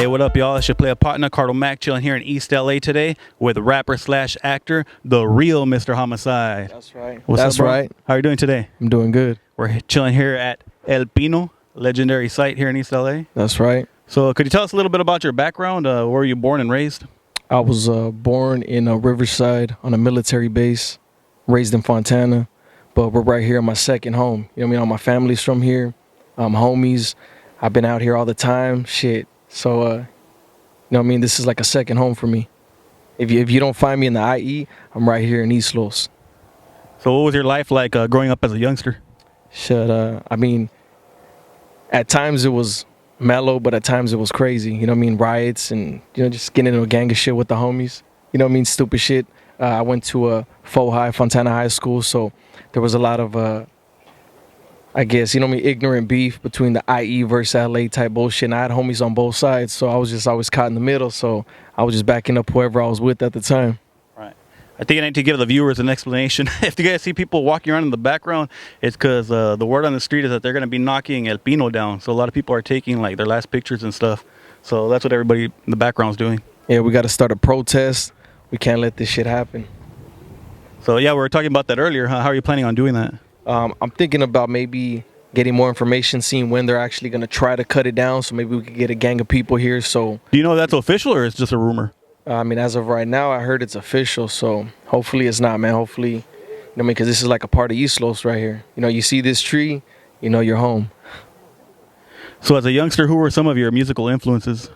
Hey, what up, y'all? It's your player partner, Cardo Mac, chilling here in East LA today with rapper slash actor, the real Mr. Homicide. That's right. What's That's up, bro? right. How are you doing today? I'm doing good. We're chilling here at El Pino, legendary site here in East LA. That's right. So could you tell us a little bit about your background? Where were you born and raised? I was born in Riverside on a military base, raised in Fontana, but we're right here in my second home. You know what I mean? All my family's from here, homies. I've been out here all the time. Shit. So, you know what I mean? This is like a second home for me. If you don't find me in the IE, I'm right here in East Los. So what was your life like growing up as a youngster? Shit. I mean, at times it was mellow, but at times it was crazy. You know what I mean? Riots and, you know, just getting into a gang of shit with the homies. You know what I mean? Stupid shit. I went to a Fontana High School, so there was a lot of, I guess, you know what I mean, ignorant beef between the IE versus LA type bullshit. And I had homies on both sides, so I was just always caught in the middle. So I was just backing up whoever I was with at the time. Right. I think I need to give the viewers an explanation. If you guys see people walking around in the background, it's because the word on the street is that they're going to be knocking El Pino down. So a lot of people are taking like their last pictures and stuff. So that's what everybody in the background is doing. Yeah, we got to start a protest. We can't let this shit happen. So yeah, we were talking about that earlier. Huh? How are you planning on doing that? I'm thinking about maybe getting more information, seeing when they're actually going to try to cut it down. So maybe we could get a gang of people here. So do you know if that's official or it's just a rumor? I mean, as of right now, I heard it's official. So hopefully it's not, man. Hopefully, you know what I mean? Because this is like a part of East Los right here. You know, you see this tree, you know you're home. So as a youngster, who were some of your musical influences?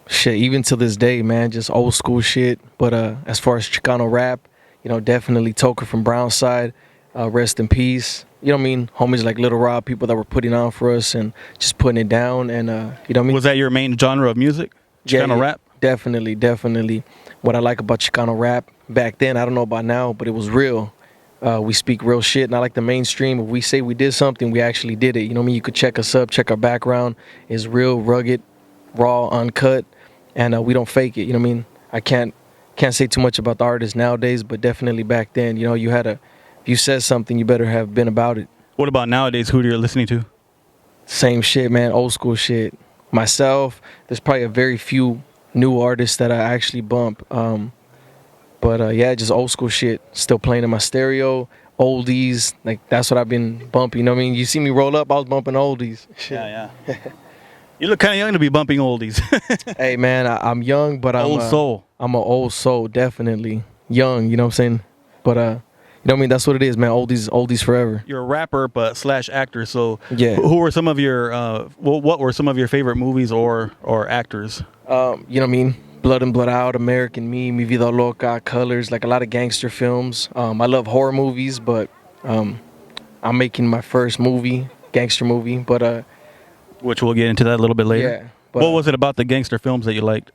Shit, even to this day, man, just old school shit. But as far as Chicano rap, you know, definitely Toker from Brownside. Rest in peace. You know what I mean? Homies like Little Rob, people that were putting on for us and just putting it down. And, you know what I mean? Was that your main genre of music? Chicano rap? Definitely. What I like about Chicano rap back then, I don't know about now, but it was real. We speak real shit, not like the mainstream. If we say we did something, we actually did it. You know what I mean? You could check us up, check our background. It's real, rugged, raw, uncut, and we don't fake it. You know what I mean? I can't say too much about the artists nowadays, but definitely back then, you know, if you said something, you better have been about it. What about nowadays? Who are you listening to? Same shit, man. Old school shit. Myself, there's probably a very few new artists that I actually bump. But yeah, just old school shit. Still playing in my stereo. Oldies. Like, that's what I've been bumping. You know what I mean? You see me roll up, I was bumping oldies. Shit. Yeah. You look kind of young to be bumping oldies. Hey, man, I'm young, but old soul. I'm an old soul, definitely. Young, you know what I'm saying? But, you know what I mean? That's what it is, man. Oldies forever. You're a rapper, but slash actor. So yeah. Who were some of your, what were some of your favorite movies or actors? You know what I mean? Blood and Blood Out, American Me, Mi Vida Loca, Colors, like a lot of gangster films. I love horror movies, but I'm making my first movie, gangster movie, but which we'll get into that a little bit later. Yeah. But, what was it about the gangster films that you liked?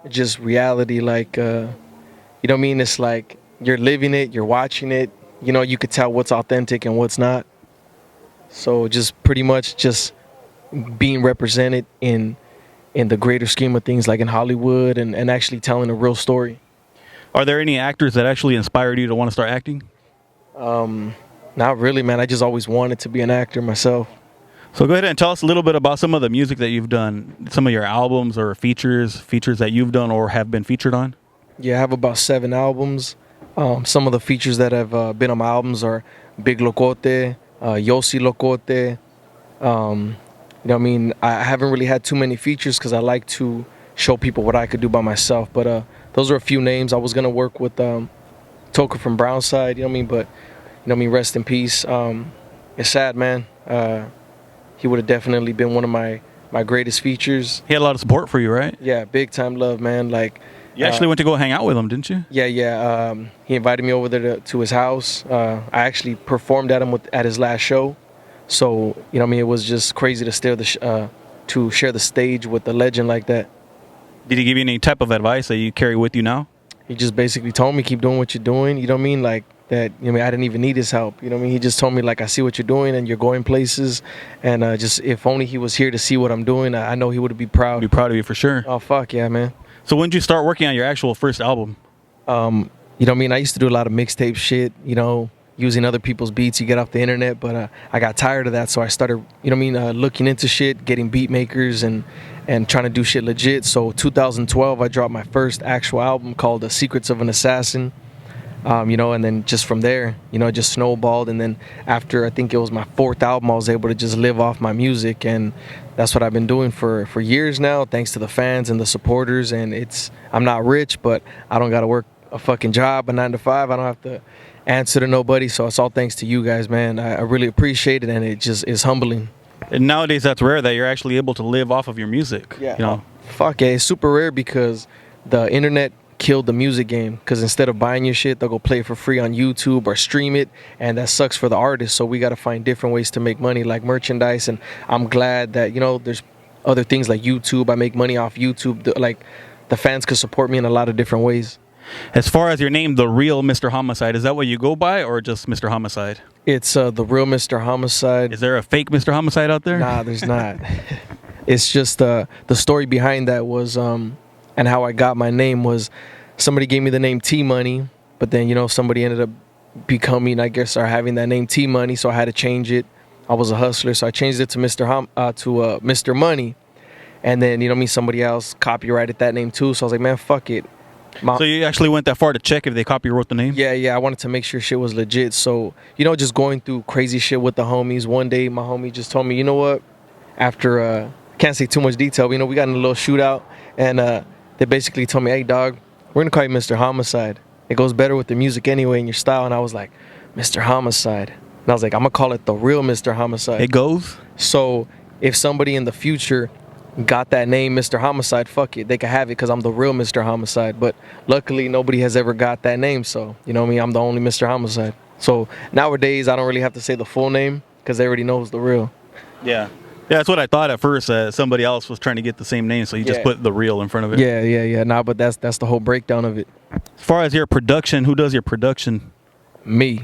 Just reality, like, you know what I mean? It's like you're living it, you're watching it. You know, you could tell what's authentic and what's not. So just pretty much just being represented in the greater scheme of things, like in Hollywood, and actually telling a real story. Are there any actors that actually inspired you to want to start acting? Not really, man. I just always wanted to be an actor myself. So go ahead and tell us a little bit about some of the music that you've done, some of your albums or features that you've done or have been featured on. Yeah, I have about 7 albums. Some of the features that have been on my albums are Big Locote, Yossi Locote. You know what I mean? I haven't really had too many features because I like to show people what I could do by myself. But those are a few names. I was going to work with Toker from Brownside, you know what I mean? But, you know what I mean? Rest in peace. It's sad, man. He would have definitely been one of my greatest features. He had a lot of support for you, right? Yeah, big time love, man. Like, you actually went to go hang out with him, didn't you? Yeah. He invited me over there to his house. I actually performed at his last show. So, you know what I mean, it was just crazy to share the stage with a legend like that. Did he give you any type of advice that you carry with you now? He just basically told me, keep doing what you're doing. You know what I mean? Like that, you know what I mean? I didn't even need his help. You know what I mean? He just told me, like, I see what you're doing and you're going places. And just if only he was here to see what I'm doing, I know he would be proud. Be proud of you for sure. Oh, fuck yeah, man. So when did you start working on your actual first album? You know what I mean? I used to do a lot of mixtape shit, you know, using other people's beats you get off the internet, but I got tired of that, so I started, looking into shit, getting beat makers and trying to do shit legit. So 2012, I dropped my first actual album called The Secrets of an Assassin. And then just from there, it just snowballed. And then after, I think it was my fourth album, I was able to just live off my music. And that's what I've been doing for years now, thanks to the fans and the supporters. And I'm not rich, but I don't got to work a fucking job, a 9 to 5. I don't have to answer to nobody. So it's all thanks to you guys, man. I really appreciate it. And it just is humbling. And nowadays, that's rare that you're actually able to live off of your music. Yeah. Fuck yeah. It's super rare because the internet killed the music game, because instead of buying your shit, they'll go play it for free on YouTube or stream it, and that sucks for the artist. So we got to find different ways to make money, like merchandise. And I'm glad that there's other things like YouTube. I make money off YouTube. Like the fans could support me in a lot of different ways. As far as your name, The Real Mr. Homicide, is that what you go by, or just Mr. Homicide? It's The Real Mr. Homicide. Is there a fake Mr. Homicide out there? Nah, there's not. It's just the story behind that was and how I got my name was somebody gave me the name T Money, but then somebody ended up becoming, I guess, or having that name T Money, so I had to change it. I was a hustler, so I changed it to Mr. Money, and then somebody else copyrighted that name too. So I was like, man, fuck it. So you actually went that far to check if they copyrighted the name? Yeah. I wanted to make sure shit was legit. So just going through crazy shit with the homies. One day, my homie just told me, you know what? After can't say too much detail, but, we got in a little shootout, and they basically told me, hey, dog, we're going to call you Mr. Homicide. It goes better with the music anyway and your style. And I was like, Mr. Homicide. And I was like, I'm going to call it The Real Mr. Homicide. It goes? So if somebody in the future got that name, Mr. Homicide, fuck it. They could have it because I'm the real Mr. Homicide. But luckily, nobody has ever got that name. So, I'm the only Mr. Homicide. So nowadays, I don't really have to say the full name because they already know it's the real. Yeah. Yeah, that's what I thought at first. Somebody else was trying to get the same name, so you just put The Real in front of it. Yeah. Nah, but that's the whole breakdown of it. As far as your production, who does your production? Me.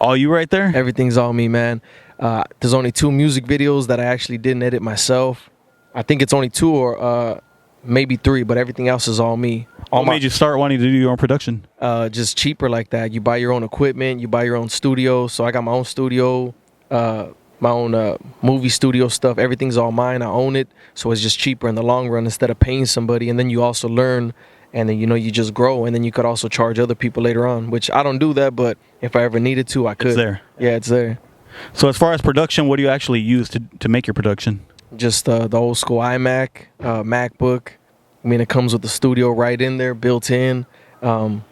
All you right there? Everything's all me, man. There's only 2 music videos that I actually didn't edit myself. I think it's only 2 or maybe 3, but everything else is all me. What made you start wanting to do your own production? Just cheaper like that. You buy your own equipment, you buy your own studio. So I got my own studio, my own movie studio stuff. Everything's all mine. I own it. So it's just cheaper in the long run instead of paying somebody. And then you also learn, and then you just grow, and then you could also charge other people later on, which I don't do that, but if I ever needed to, I could. It's there. Yeah, it's there. So as far as production, what do you actually use to make your production? Just the old school iMac, MacBook. I mean, it comes with the studio right in there, built in. I'm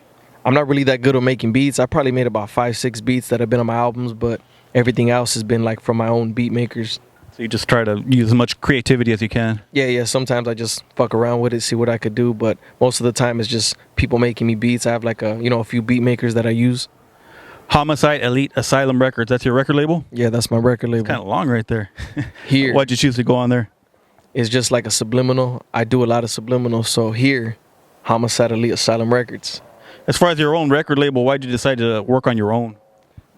not really that good at making beats. I probably made about 5-6 beats that have been on my albums, but everything else has been like from my own beat makers. So you just try to use as much creativity as you can? Yeah. Sometimes I just fuck around with it, see what I could do, but most of the time it's just people making me beats. I have like a few beat makers that I use. Homicide Elite Asylum Records, that's your record label? Yeah, that's my record label. It's kind of long right there. Here. Why'd you choose to go on there? It's just like a subliminal. I do a lot of subliminal. So here, Homicide Elite Asylum Records. As far as your own record label, why'd you decide to work on your own?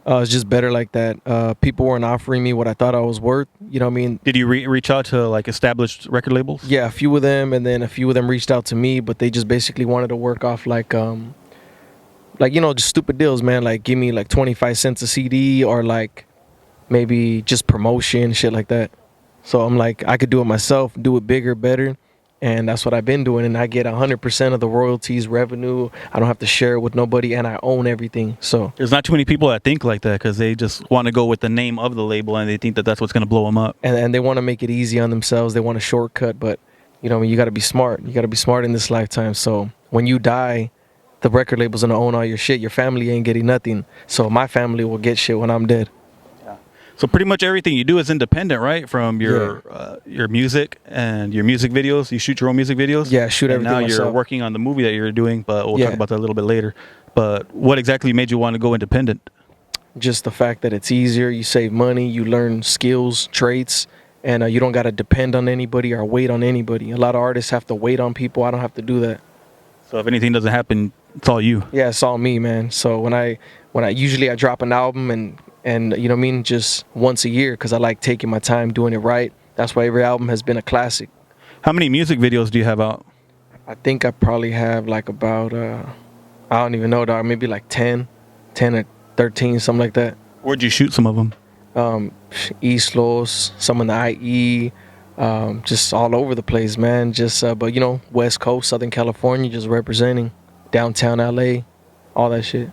It's just better like that. People weren't offering me what I thought I was worth. You know what I mean? Did you reach out to like established record labels? Yeah, a few of them, and then a few of them reached out to me, but they just basically wanted to work off like just stupid deals, man. Like give me like 25 cents a CD, or like maybe just promotion, shit like that. So I'm like, I could do it myself, do it bigger, better. And that's what I've been doing. And I get 100% of the royalties, revenue. I don't have to share it with nobody, and I own everything. So there's not too many people that think like that, because they just want to go with the name of the label, and they think that that's what's going to blow them up. And they want to make it easy on themselves. They want a shortcut, but you got to be smart. You got to be smart in this lifetime. So when you die, the record label's going to own all your shit. Your family ain't getting nothing. So my family will get shit when I'm dead. So pretty much everything you do is independent, right? From your music and your music videos. You shoot your own music videos? Yeah, shoot everything myself. myself. You're working on the movie that you're doing, but we'll talk about that a little bit later. But what exactly made you want to go independent? Just the fact that it's easier. You save money. You learn skills, traits, and you don't got to depend on anybody or wait on anybody. A lot of artists have to wait on people. I don't have to do that. So if anything doesn't happen, it's all you. Yeah, it's all me, man. So when I usually I drop an album and you know what I mean, just once a year, because I like taking my time doing it right. That's why every album has been a classic. How many music videos do you have out? I think I probably have like about I don't even know, dog, maybe like 10 or 13, something like that. Where'd you shoot some of them? East Los, some in the IE, just all over the place, man. Just but you know, West Coast, Southern California, just representing downtown LA, all that shit.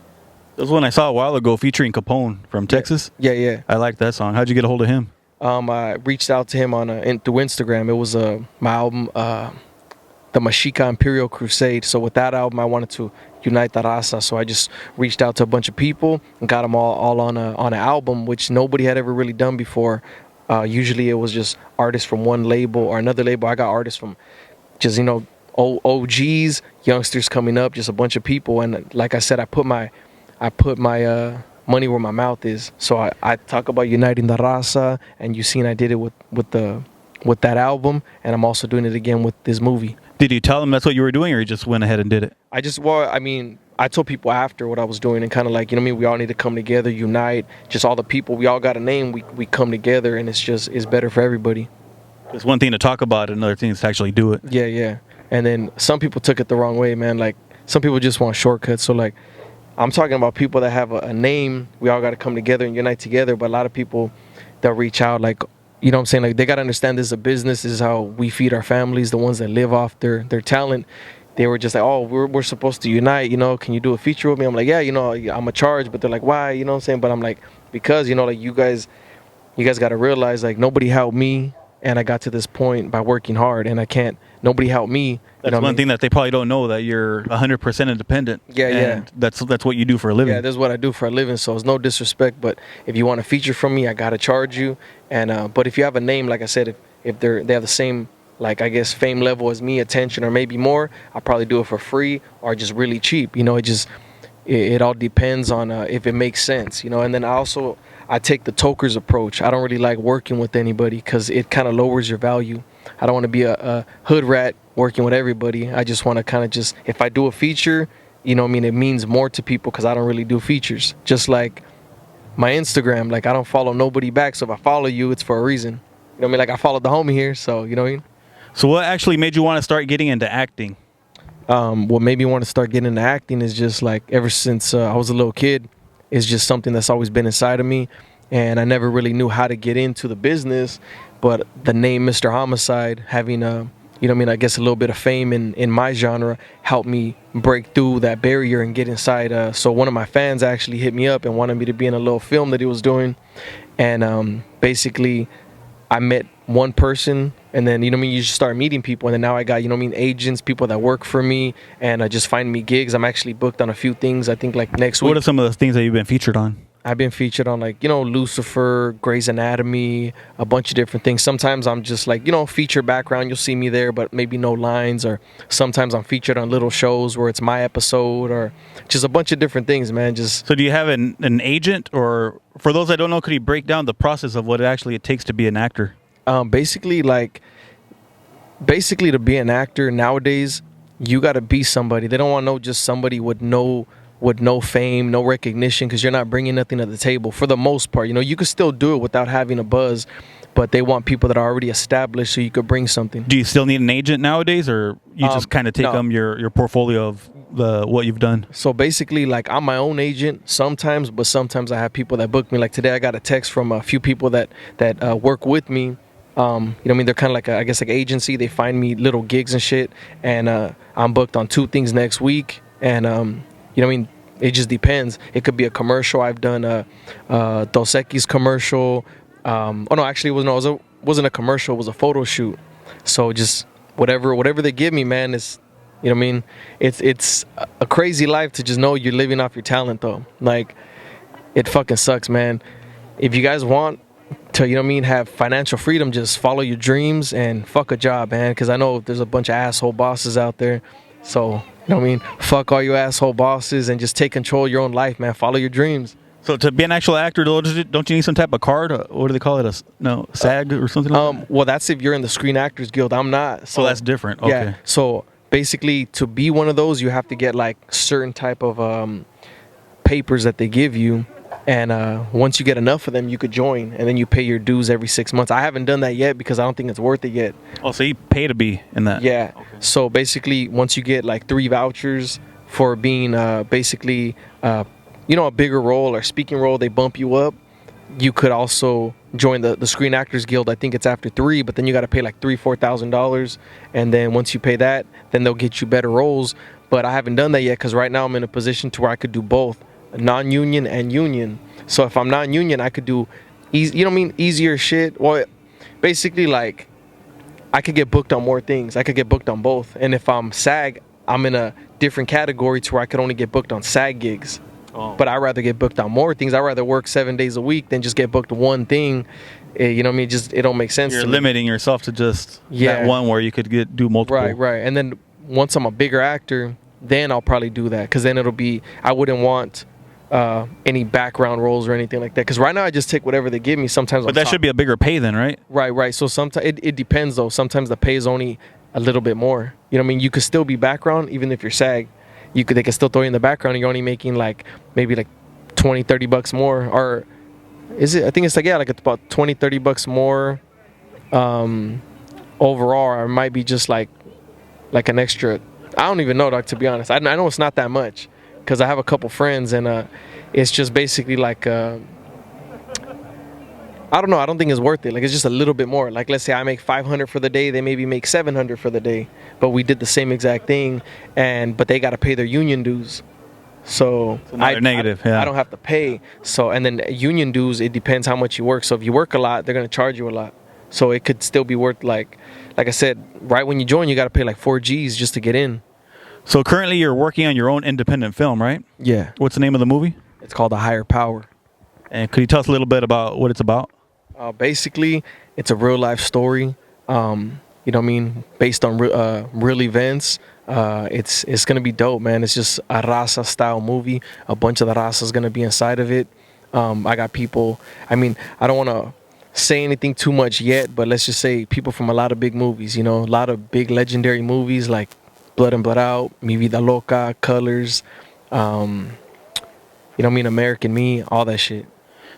There was one I saw a while ago featuring Capone from Texas. Yeah. I like that song. How'd you get a hold of him? I reached out to him through Instagram. It was my album, the Mexica Imperial Crusade. So with that album, I wanted to unite the raza. So I just reached out to a bunch of people and got them all on an album, which nobody had ever really done before. Usually it was just artists from one label or another label. I got artists from just, you know, OGs, youngsters coming up, just a bunch of people. And like I said, I put my money where my mouth is. So I talk about uniting the raza, and you seen I did it with that album, and I'm also doing it again with this movie. Did you tell them that's what you were doing, or you just went ahead and did it? I told people after what I was doing, and kind of like, you know what I mean, we all need to come together, unite, just all the people, we all got a name, we come together, and it's better for everybody. It's one thing to talk about it, another thing is to actually do it. Yeah. And then some people took it the wrong way, man. Like, some people just want shortcuts. So, like, I'm talking about people that have a name. We all got to come together and unite together. But a lot of people, they'll reach out, like, you know what I'm saying? Like, they got to understand this is a business. This is how we feed our families, the ones that live off their talent. They were just like, oh, we're supposed to unite, you know, can you do a feature with me? I'm like, yeah, you know, I'm a charge. But they're like, why? You know what I'm saying? But I'm like, because, you know, like, you guys got to realize, like, nobody helped me. And I got to this point by working hard, and nobody helped me. That's one thing that they probably don't know, that you're 100% independent. Yeah. That's what you do for a living. Yeah, that's what I do for a living. So it's no disrespect, but if you want a feature from me, I gotta charge you. And but if you have a name, like I said, if they have the same, like, I guess, fame level as me, attention, or maybe more, I'll probably do it for free or just really cheap. You know, it all depends on if it makes sense. You know, and then I take the tokers approach. I don't really like working with anybody because it kind of lowers your value. I don't want to be a hood rat working with everybody. I just want to kind of just, if I do a feature, you know what I mean, it means more to people because I don't really do features. Just like my Instagram, like, I don't follow nobody back. So if I follow you, it's for a reason. You know what I mean? Like, I followed the homie here, so you know what I mean? So what actually made you want to start getting into acting? What made me want to start getting into acting is just like ever since I was a little kid, it's just something that's always been inside of me. And I never really knew how to get into the business, but the name Mr. Homicide, having you know what I mean, I guess a little bit of fame in my genre helped me break through that barrier and get inside. So one of my fans actually hit me up and wanted me to be in a little film that he was doing. And basically I met one person, and then, you know what I mean, you just start meeting people, and then now I got, you know what I mean, agents, people that work for me, and just find me gigs. I'm actually booked on a few things, I think, like next week. What are some of the things that you've been featured on? I've been featured on, like, you know, Lucifer, Grey's Anatomy, a bunch of different things. Sometimes I'm just like, you know, feature background, you'll see me there, but maybe no lines. Or sometimes I'm featured on little shows where it's my episode, or just a bunch of different things, man. Just. So do you have an agent? Or for those that don't know, could you break down the process of what it takes to be an actor? Basically to be an actor nowadays, you got to be somebody. They don't want to know just somebody with no fame, no recognition, because you're not bringing nothing to the table for the most part. You know, you could still do it without having a buzz, but they want people that are already established so you could bring something. Do you still need an agent nowadays, or you just kind of take your portfolio of what you've done? So basically, like, I'm my own agent sometimes, but sometimes I have people that book me. Like today, I got a text from a few people that work with me. You know what I mean? They're kind of like I guess like agency. They find me little gigs and shit, and I'm booked on 2 things next week. And you know what I mean? It just depends. It could be a commercial. I've done a Dos Equis commercial. Actually, it wasn't a commercial. It was a photo shoot. So just whatever they give me, man, is, you know what I mean? It's a crazy life to just know you're living off your talent, though. Like, it fucking sucks, man. If you guys want to, you know what I mean, have financial freedom, just follow your dreams and fuck a job, man. Because I know there's a bunch of asshole bosses out there. So, you know what I mean? Fuck all you asshole bosses and just take control of your own life, man. Follow your dreams. So to be an actual actor, don't you need some type of card? What do they call it? SAG or something like that? Well, that's if you're in the Screen Actors Guild. I'm not. So that's different. Okay. Yeah. So basically, to be one of those, you have to get like certain type of papers that they give you. And once you get enough of them, you could join, and then you pay your dues every 6 months. I haven't done that yet because I don't think it's worth it yet. Oh, so you pay to be in that? Yeah. Okay. So basically, once you get like 3 vouchers for being a bigger role or speaking role, they bump you up. You could also join the Screen Actors Guild. I think it's after 3, but then you got to pay like $4,000, and then once you pay that, then they'll get you better roles. But I haven't done that yet because right now I'm in a position to where I could do both, non-union and union. So if I'm non-union, I could do easier shit. Well, basically, like, I could get booked on more things. I could get booked on both. And if I'm SAG, I'm in a different category to where I could only get booked on SAG gigs. Oh. But I'd rather get booked on more things. I'd rather work 7 days a week than just get booked one thing. You know what I mean? Just, it don't make sense. You're limiting yourself to just that one where you could do multiple. Right. And then once I'm a bigger actor, then I'll probably do that. Because then I wouldn't want any background roles or anything like that. Because right now I just take whatever they give me. Sometimes, but that should be a bigger pay then, right? Right. So sometimes it depends though. Sometimes the pay is only a little bit more. You know what I mean? You could still be background even if you're SAG. They could still throw you in the background. And you're only making maybe $20-$30 more, or is it? I think it's like about $20-$30 more overall. Or it might be just like an extra. I don't even know, dog, to be honest. I know it's not that much because I have a couple friends, and it's just basically like I don't know. I don't think it's worth it. Like, it's just a little bit more. Like, let's say I make $500 for the day, they maybe make $700 for the day, but we did the same exact thing, but they got to pay their union dues. So I don't have to pay. So, and then union dues, it depends how much you work. So if you work a lot, they're gonna charge you a lot. So it could still be worth like I said, right when you join, you got to pay like 4 G's just to get in. So currently you're working on your own independent film, right? Yeah. What's the name of the movie? It's called A Higher Power. And could you tell us a little bit about what it's about? Basically, it's a real life story. You know what I mean? Based on real events. It's gonna be dope, man. It's just a raza style movie. A bunch of the raza is gonna be inside of it. I got people. I mean, I don't want to say anything too much yet, but let's just say people from a lot of big movies. You know, a lot of big legendary movies like Blood and Blood Out, Mi Vida Loca, Colors. You know what I mean? American Me, all that shit.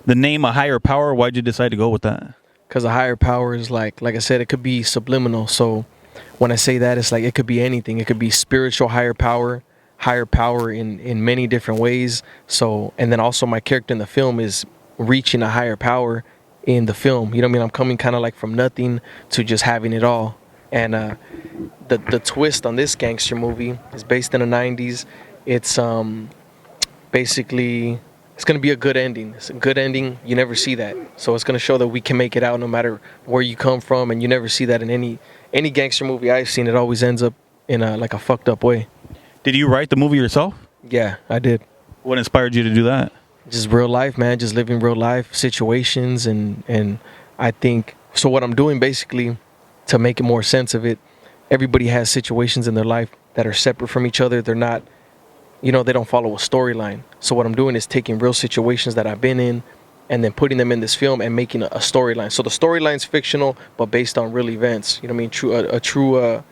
The name A Higher Power. Why'd you decide to go with that? Because a higher power is like I said, it could be subliminal. So when I say that, it's like it could be anything. It could be spiritual higher power in many different ways. So, and then also my character in the film is reaching a higher power in the film. You know what I mean? I'm coming kind of like from nothing to just having it all. And the twist on this gangster movie is based in the 90s. It's basically, it's going to be a good ending. It's a good ending. You never see that. So it's going to show that we can make it out no matter where you come from. And you never see that in any gangster movie I've seen. It always ends up in a fucked up way. Did you write the movie yourself? Yeah, I did. What inspired you to do that? Just real life, man. Just living real life situations. And I think, so what I'm doing basically to make it more sense of it, everybody has situations in their life that are separate from each other. They're not, they don't follow a storyline. So what I'm doing is taking real situations that I've been in and then putting them in this film and making a storyline. So the storyline's fictional, but based on real events. You know what I mean?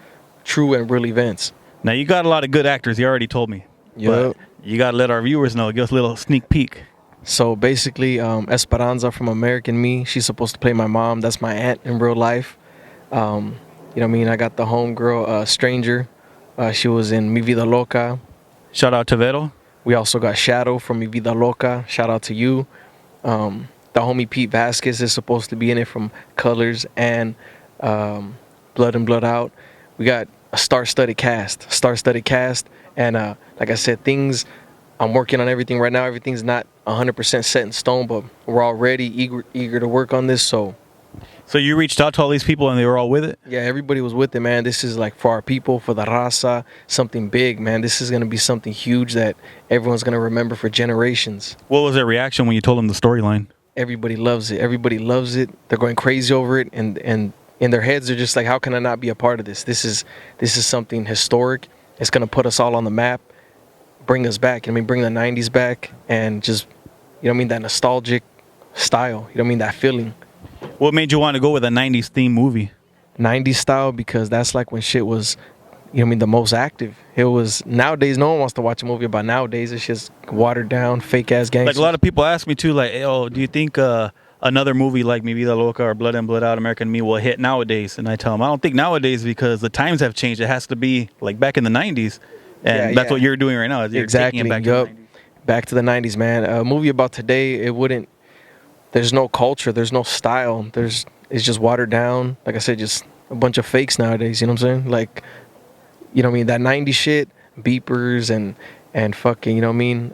True and real events. Now, you got a lot of good actors. You already told me. Yeah. But you got to let our viewers know. Give us a little sneak peek. So basically, Esperanza from American Me, she's supposed to play my mom. That's my aunt in real life. You know what I mean? I got the homegirl, Stranger. She was in Mi Vida Loca. Shout out to Vero. We also got Shadow from Mi Vida Loca. Shout out to you. The homie Pete Vasquez is supposed to be in it from Colors and Blood and Blood Out. We got a star-studded cast. And like I said, I'm working on everything right now. Everything's not 100% set in stone, but we're already eager to work on this. So you reached out to all these people and they were all with it? Yeah, everybody was with it, man. This is like for our people, for the raza, something big, man. This is going to be something huge that everyone's going to remember for generations. What was their reaction when you told them the storyline? Everybody loves it. Everybody loves it. They're going crazy over it. And in their heads, they're just like, how can I not be a part of this? This is something historic. It's going to put us all on the map, bring us back. Bring the 90s back and just, that nostalgic style. That feeling. What made you want to go with a 90s theme movie? 90s style, because that's like when shit was, the most active. It was, nowadays, no one wants to watch a movie about nowadays. It's just watered down, fake ass gangsters. Like a lot of people ask me too, like, oh, do you think another movie like Mi Vida Loca or Blood and Blood Out, American Me will hit nowadays? And I tell them, I don't think nowadays, because the times have changed. It has to be like back in the 90s. And that's what you're doing right now. Is you're exactly. taking it back to the 90s. back to the 90s, man. A movie about today, it wouldn't. There's no culture. There's no style. It's just watered down. Like I said, just a bunch of fakes nowadays. You know what I'm saying? Like, you know what I mean? That 90s shit, beepers and fucking, you know what I mean?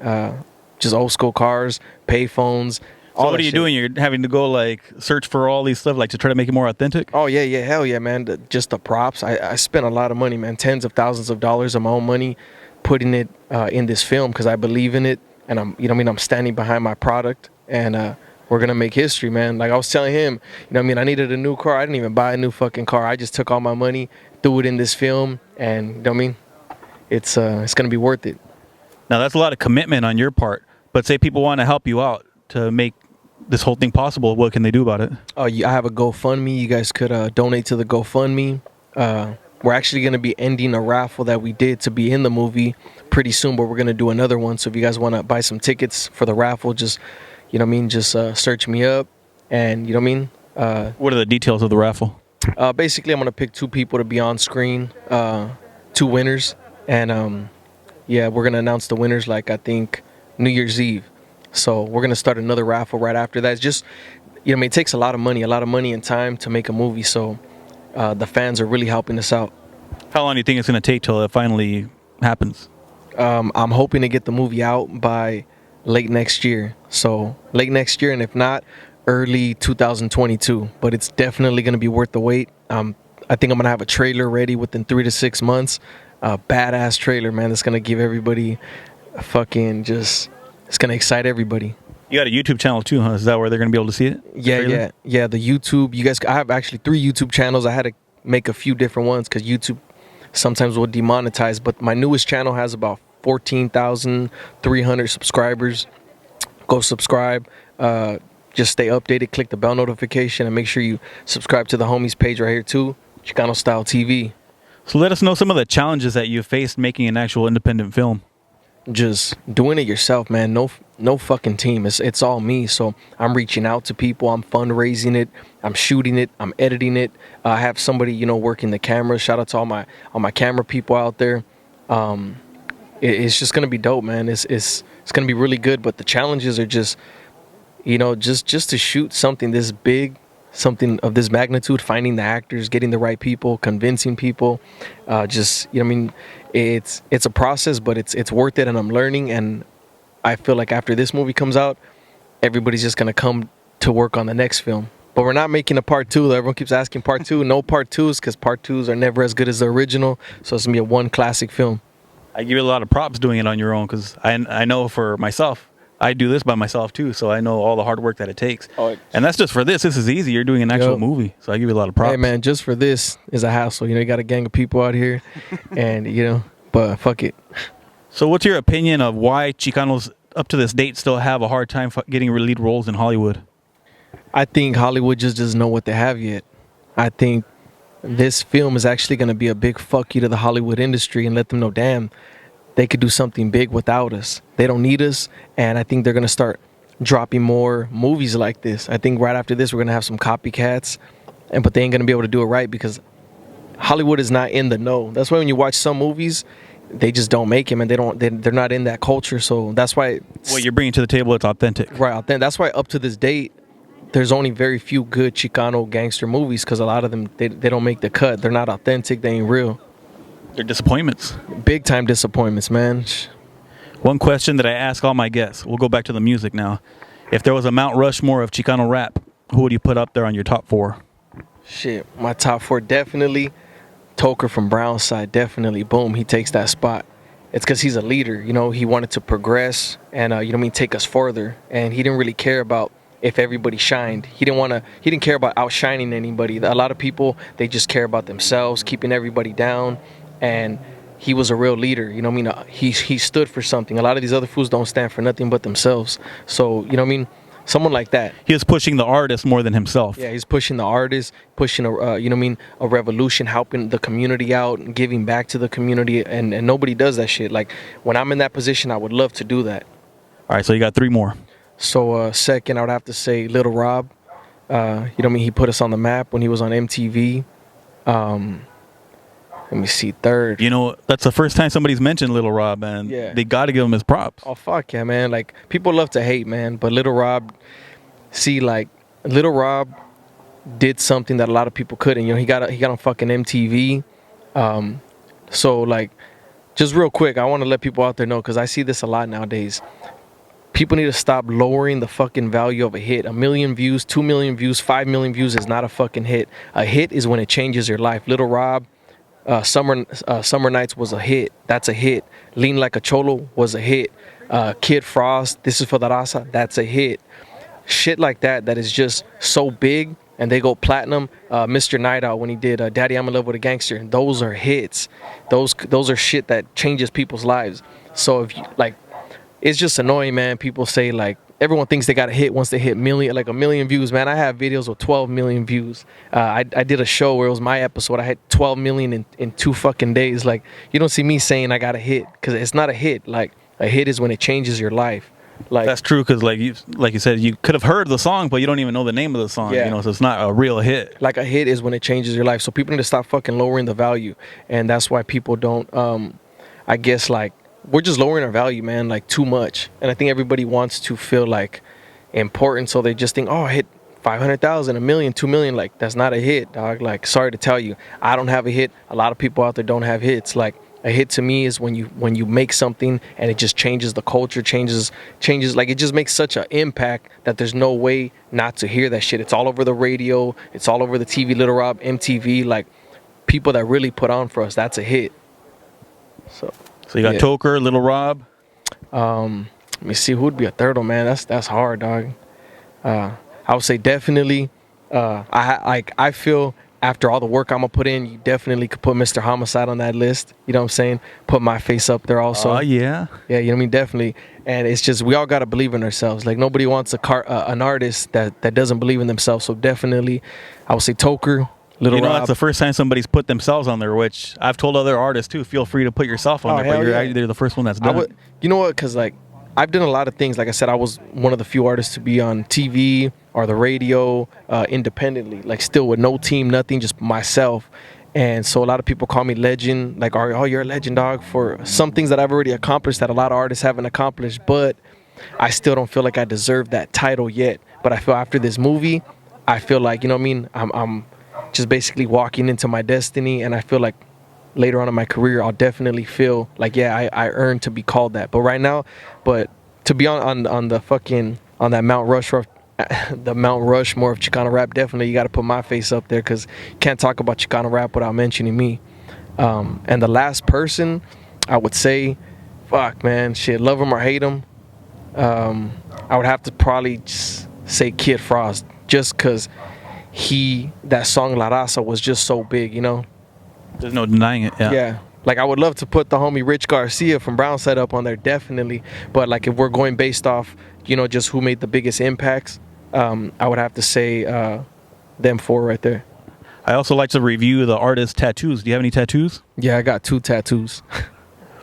Just old school cars, payphones. So what are you doing? You're having to go like search for all these stuff like to try to make it more authentic? Oh yeah, hell yeah, man. Just the props. I spent a lot of money, man. Tens of thousands of dollars of my own money putting it in this film because I believe in it, and I'm, you know what I mean, I'm standing behind my product, and we're gonna make history, man. Like I was telling him, you know what I mean, I needed a new car. I didn't even buy a new fucking car. I just took all my money, threw it in this film, and you know what I mean, it's gonna be worth it. Now that's a lot of commitment on your part. But say people want to help you out to make this whole thing possible, what can they do about it? Oh, I have a GoFundMe. You guys could donate to the GoFundMe. We're actually going to be ending a raffle that we did to be in the movie pretty soon, but we're going to do another one. So if you guys want to buy some tickets for the raffle, just, you know what I mean, just search me up, and you know what I mean. What are the details of the raffle? Basically, I'm going to pick 2 people to be on screen, 2 winners, and yeah, we're going to announce the winners like I think New Year's Eve. So we're going to start another raffle right after that. It's just, you know, I mean, it takes a lot of money and time to make a movie. So the fans are really helping us out. How long do you think it's going to take till it finally happens? I'm hoping to get the movie out by late next year. So late next year, and if not, early 2022. But it's definitely going to be worth the wait. I think I'm going to have a trailer ready within 3 to 6 months. A badass trailer, man, that's going to give everybody a fucking just... It's going to excite everybody. You got a YouTube channel too, huh? Is that where they're going to be able to see it? Yeah. The YouTube. You guys, I have actually 3 YouTube channels. I had to make a few different ones because YouTube sometimes will demonetize. But my newest channel has about 14,300 subscribers. Go subscribe. Just stay updated. Click the bell notification and make sure you subscribe to the homies page right here too. ChicanoStyle TV. So let us know some of the challenges that you faced making an actual independent film. Just doing it yourself, man. No fucking team. It's all me. So I'm reaching out to people. I'm fundraising it. I'm shooting it. I'm editing it. I have somebody, you know, working the camera. Shout out to all my camera people out there. It's just gonna be dope, man. It's gonna be really good. But the challenges are just, you know, just to shoot something this big, something of this magnitude, finding the actors, getting the right people, convincing people, just, you know what I mean, it's a process, but it's worth it, and I'm learning, and I feel like after this movie comes out, everybody's just gonna come to work on the next film. But we're not making a part 2. Everyone keeps asking part 2. No part 2s, because part 2s are never as good as the original, so it's gonna be a one classic film. I give you a lot of props doing it on your own, because I know for myself, I do this by myself too, so I know all the hard work that it takes. And that's just for this. This is easy. You're doing an actual movie, so I give you a lot of props. Hey man, just for this is a hassle. You know, you got a gang of people out here, and you know, but fuck it. So what's your opinion of why Chicanos up to this date still have a hard time getting lead roles in Hollywood? I think Hollywood just doesn't know what they have yet. I think this film is actually going to be a big fuck you to the Hollywood industry and let them know, damn, they could do something big without us. They don't need us, and I think they're going to start dropping more movies like this. I think right after this, we're going to have some copycats, but they ain't going to be able to do it right because Hollywood is not in the know. That's why when you watch some movies, they just don't make them, and they're not in that culture. So that's why what you're bringing to the table, it's authentic. Right. That's why up to this date, there's only very few good Chicano gangster movies because a lot of them, they don't make the cut. They're not authentic. They ain't real. They're disappointments. Big time disappointments, man. One question that I ask all my guests, we'll go back to the music now. If there was a Mount Rushmore of Chicano rap, who would you put up there on your top 4? Shit, my top 4 definitely. Toker from Brownside, definitely. Boom, he takes that spot. It's because he's a leader. You know, he wanted to progress and, you know what I mean, take us further. And he didn't really care about if everybody shined. He didn't care about outshining anybody. A lot of people, they just care about themselves, keeping everybody down. And he was a real leader, you know what I mean? He stood for something. A lot of these other fools don't stand for nothing but themselves. So, you know what I mean? Someone like that. He was pushing the artist more than himself. Yeah, he's pushing the artist, pushing you know what I mean, a revolution, helping the community out, and giving back to the community, and nobody does that shit. Like, when I'm in that position, I would love to do that. All right, so you got 3 more. So, second, I would have to say Little Rob. You know what I mean? He put us on the map when he was on MTV. Let me see, third. You know, that's the first time somebody's mentioned Little Rob, and Yeah. they got to give him his props. Oh fuck yeah, man! Like people love to hate, man, but Little Rob, see, like Little Rob did something that a lot of people couldn't. You know, he got on fucking MTV. So like, just real quick, I want to let people out there know because I see this a lot nowadays. People need to stop lowering the fucking value of a hit. 1 million views, 2 million views, 5 million views is not a fucking hit. A hit is when it changes your life. Little Rob, Summer Nights was a hit. That's a hit. Lean Like a Cholo was a hit. Kid Frost, This Is For the Raza, that's a hit. Shit like that is just so big and they go platinum. Mr. Night Out when he did Daddy I'm in Love with a Gangster, those are hits. Those are shit that changes people's lives. So if you like, it's just annoying, man. People say like everyone thinks they got a hit once they hit 1 million views, man. I have videos with 12 million views. I did a show where it was my episode. I had 12 million in 2 fucking days. Like, you don't see me saying I got a hit because it's not a hit. Like, a hit is when it changes your life. Like, that's true, because like you said, you could have heard the song, but you don't even know the name of the song. Yeah. You know, so it's not a real hit. Like, a hit is when it changes your life. So people need to stop fucking lowering the value, and that's why people don't. I guess like we're just lowering our value, man, like too much. And I think everybody wants to feel like important, so they just think, oh, I hit 500,000, 1 million, 2 million. Like, that's not a hit, dog. Like, sorry to tell you, I don't have a hit. A lot of people out there don't have hits. Like, a hit to me is when you make something and it just changes the culture, changes like it just makes such an impact that there's no way not to hear that shit. It's all over the radio, it's all over the TV. Little Rob, MTV, like people that really put on for us, that's a hit. So you got Toker, Little Rob. Let me see who would be a third one, man. That's hard, dog. I would say definitely. I feel after all the work I'm gonna put in, you definitely could put Mr. Homicide on that list. You know what I'm saying? Put my face up there also. Oh yeah. Yeah, you know what I mean? Definitely. And it's just we all gotta believe in ourselves. Like nobody wants an artist that doesn't believe in themselves. So definitely, I would say Toker. Little Rob. That's the first time somebody's put themselves on there, which I've told other artists too. Feel free to put yourself on there, but you're the first one that's done it. You know what? Because like I've done a lot of things. Like I said, I was one of the few artists to be on TV or the radio independently, like still with no team, nothing, just myself. And so a lot of people call me legend, like, oh, you're a legend, dog, for some things that I've already accomplished that a lot of artists haven't accomplished. But I still don't feel like I deserve that title yet. But I feel after this movie, I feel like, you know what I mean? I'm just basically walking into my destiny, and I feel like later on in my career I'll definitely feel like I earned to be called that. But right now, to be on the fucking on that Mount Rushmore of Chicano rap, definitely you got to put my face up there, because you can't talk about Chicano rap without mentioning me. And the last person I would say, fuck man, shit, love him or hate him, I would have to probably just say Kid Frost, just because that song La Raza was just so big, you know. There's no denying it. Yeah. Like I would love to put the homie Rich Garcia from Brownside up on there, definitely. But like if we're going based off, you know, just who made the biggest impacts, I would have to say them 4 right there. I also like to review the artist's tattoos. Do you have any tattoos? Yeah, I got 2 tattoos.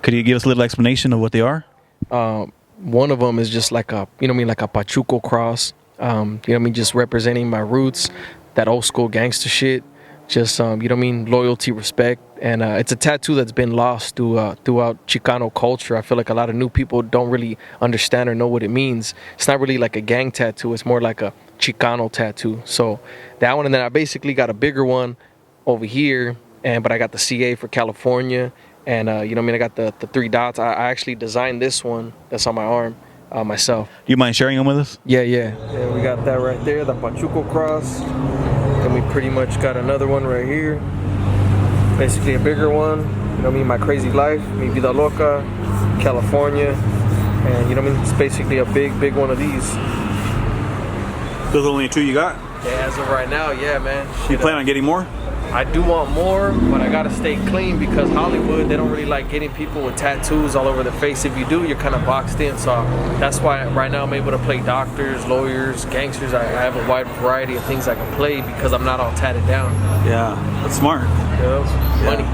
Could you give us a little explanation of what they are? One of them is just like a, you know what I mean, like a Pachuco cross. You know what I mean, just representing my roots, that old school gangster shit. Just, you know what I mean, loyalty, respect. And it's a tattoo that's been lost throughout Chicano culture. I feel like a lot of new people don't really understand or know what it means. It's not really like a gang tattoo. It's more like a Chicano tattoo. So that one, and then I basically got a bigger one over here. But I got the CA for California. And, you know what I mean, I got the 3 dots. I actually designed this one that's on my arm myself. Do you mind sharing them with us? Yeah. We got that right there, the Pachuco cross. And we pretty much got another one right here. Basically a bigger one. You know what I mean? My crazy life, mi vida loca, California. And you know what I mean? It's basically a big one of these. Those are only 2 you got? Yeah, as of right now, yeah, man. You plan on getting more? I do want more, but I gotta stay clean, because Hollywood, they don't really like getting people with tattoos all over their face. If you do, you're kind of boxed in. So that's why right now I'm able to play doctors, lawyers, gangsters. I have a wide variety of things I can play because I'm not all tatted down. Yeah, that's smart. You know, money.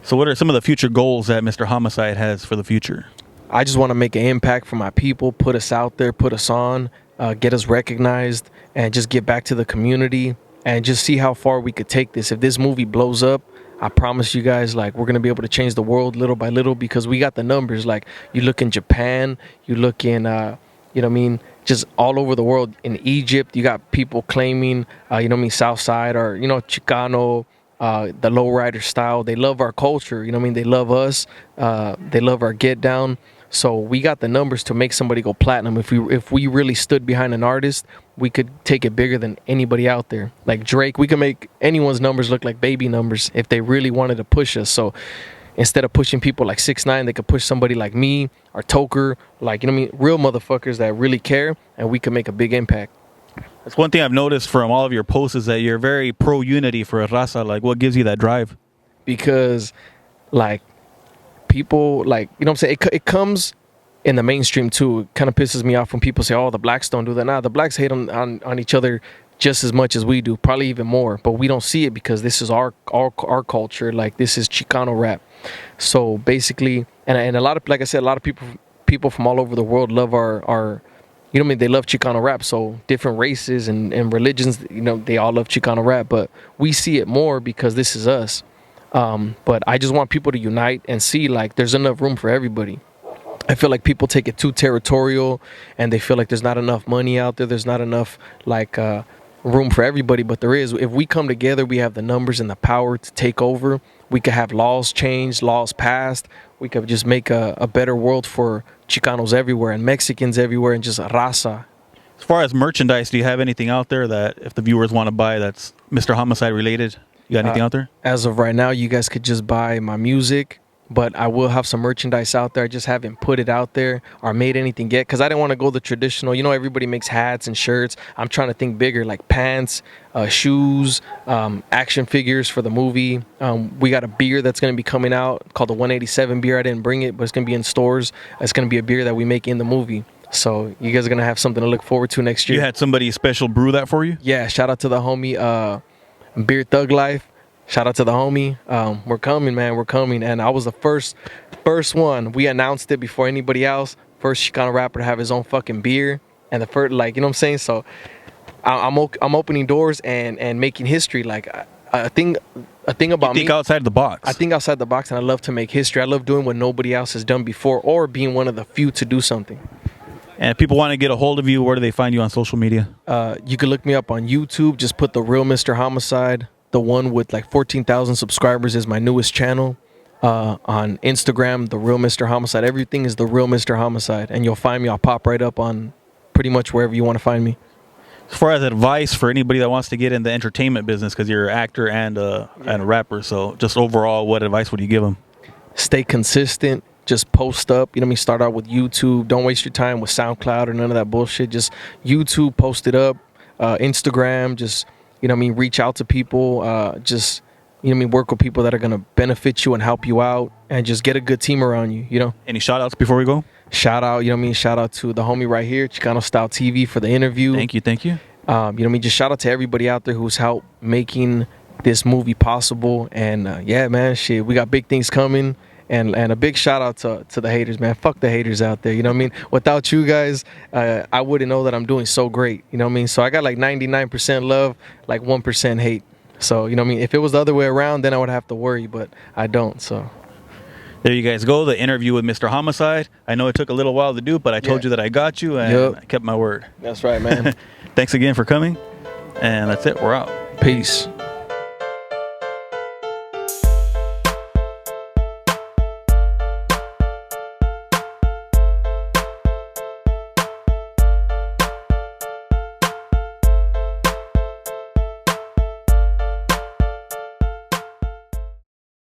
So what are some of the future goals that Mr. Homicide has for the future? I just want to make an impact for my people, put us out there, put us on, get us recognized, and just get back to the community. and just see how far we could take this. If this movie blows up, I promise you guys, like, we're gonna be able to change the world little by little, because we got the numbers. Like, you look in Japan, you look in, you know what I mean, just all over the world. In Egypt, you got people claiming, you know what I mean, South Side, or, you know, Chicano, the lowrider style. They love our culture, you know what I mean. They love us. They love our get down. So we got the numbers to make somebody go platinum. If we really stood behind an artist, we could take it bigger than anybody out there. Like Drake, we could make anyone's numbers look like baby numbers if they really wanted to push us. So instead of pushing people like 6ix9ine, they could push somebody like me or Toker, like, you know what I mean, real motherfuckers that really care, and we could make a big impact. That's one thing I've noticed from all of your posts, is that you're very pro unity for a raza. Like, what gives you that drive? Because, like, people, like, you know what I'm saying, it comes in the mainstream too. It kind of pisses me off when people say, oh, the blacks don't do that. Nah, the blacks hate on each other just as much as we do, probably even more, but we don't see it because this is our culture. Like, this is Chicano rap. So basically, and a lot of, like I said, a lot of people from all over the world love our you know what I mean, they love Chicano rap. So different races and religions, you know, they all love Chicano rap, but we see it more because this is us. But I just want people to unite and see, like, there's enough room for everybody. I feel like people take it too territorial, and they feel like there's not enough money out there. There's not enough, like, room for everybody, but there is. If we come together, we have the numbers and the power to take over. We could have laws changed, laws passed. We could just make a better world for Chicanos everywhere and Mexicans everywhere, and just raza. As far as merchandise, do you have anything out there that if the viewers want to buy that's Mr. Homicide related? You got anything out there? As of right now, you guys could just buy my music, but I will have some merchandise out there. I just haven't put it out there or made anything yet, because I didn't want to go the traditional. You know, everybody makes hats and shirts. I'm trying to think bigger, like pants, shoes, action figures for the movie. We got a beer that's going to be coming out called the 187 beer. I didn't bring it, but it's going to be in stores. It's going to be a beer that we make in the movie. So you guys are going to have something to look forward to next year. You had somebody special brew that for you? Yeah, shout out to the homie, Beer Thug Life. Shout out to the homie. We're coming, man. We're coming. And I was the first one. We announced it before anybody else. First Chicano rapper to have his own fucking beer. And the first, like, you know what I'm saying? So I'm opening doors and making history. Like, a thing about me. Think outside the box. I think outside the box, and I love to make history. I love doing what nobody else has done before, or being one of the few to do something. And if people want to get a hold of you, where do they find you on social media? You can look me up on YouTube. Just put The Real Mr. Homicide. The one with like 14,000 subscribers is my newest channel. On Instagram, The Real Mr. Homicide. Everything is The Real Mr. Homicide. And you'll find me. I'll pop right up on pretty much wherever you want to find me. As far as advice for anybody that wants to get in the entertainment business, because you're an actor and a rapper, so just overall, what advice would you give them? Stay consistent. Just post up. You know what I mean? Start out with YouTube. Don't waste your time with SoundCloud or none of that bullshit. Just YouTube, post it up. Instagram, just, you know what I mean, reach out to people. Just, you know what I mean, work with people that are going to benefit you and help you out. And just get a good team around you, you know? Any shout-outs before we go? Shout out, you know what I mean? Shout out to the homie right here, ChicanoStyle TV, for the interview. Thank you. You know what I mean? Just shout out to everybody out there who's helped making this movie possible. And yeah, man, shit, we got big things coming. And a big shout out to the haters, man. Fuck the haters out there. You know what I mean? Without you guys, I wouldn't know that I'm doing so great. You know what I mean? So I got like 99% love, like 1% hate. So, you know what I mean? If it was the other way around, then I would have to worry, but I don't. So there you guys go. The interview with Mr. Homicide. I know it took a little while to do, but I told you that I got you, and I kept my word. That's right, man. Thanks again for coming. And that's it. We're out. Peace.